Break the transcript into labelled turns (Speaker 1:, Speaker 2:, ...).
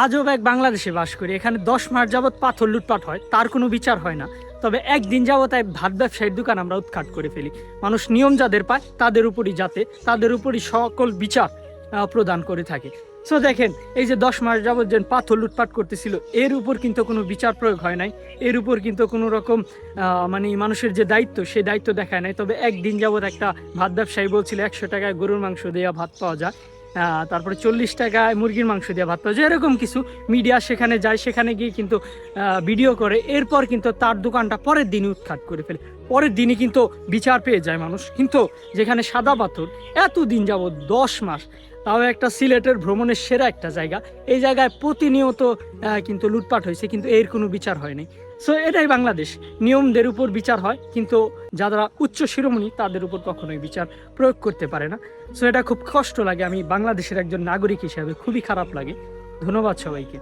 Speaker 1: আজব এক বাংলাদেশে বাস করি, এখানে 10 মাস যাবৎ পাথর লুটপাট হয়, তার কোনো বিচার হয় না। তবে একদিন যাবৎ এক ভাত ব্যবসায়ীর দোকান আমরা উৎখাট করে ফেলি। মানুষ নিয়ম যাদের পায় তাদের উপরই তাদের উপরই সকল বিচার প্রদান করে থাকে। সো দেখেন, এই যে 10 মাস যাবৎ যে পাথর লুটপাট করতেছিল, এর উপর কিন্তু কোনো বিচার প্রয়োগ হয় নাই। এর উপর কিন্তু কোনো রকম মানে মানুষের যে দায়িত্ব, সেই দায়িত্ব দেখায় নাই। তবে একদিন যাবৎ একটা ভাত ব্যবসায়ী বলছিল 100 টাকায় গরুর মাংস দেওয়া ভাত পাওয়া যায়, তারপরে 40 টাকায় মুরগির মাংস দিয়ে ভাত পাওয়া যায়। এরকম কিছু মিডিয়া সেখানে যায়, সেখানে গিয়ে কিন্তু ভিডিও করে। এরপর কিন্তু তার দোকানটা পরের দিনই উৎখাট করে ফেলে। পরের দিনই কিন্তু বিচার পেয়ে যায় মানুষ। কিন্তু যেখানে সাদা পাথর এতদিন যাবৎ 10 মাস, তাও একটা সিলেটের ভ্রমণের সেরা একটা জায়গা, এই জায়গায় প্রতিনিয়ত কিন্তু লুটপাট হয়েছে, কিন্তু এর কোনো বিচার হয়নি। সো এটাই বাংলাদেশ, নিয়মদের উপর বিচার হয়, কিন্তু যারা উচ্চ শিরোমণি তাদের উপর কখনোই বিচার প্রয়োগ করতে পারে না। সো এটা খুব কষ্ট লাগে, আমি বাংলাদেশের একজন নাগরিক হিসাবে খুবই খারাপ লাগে। ধন্যবাদ সবাইকে।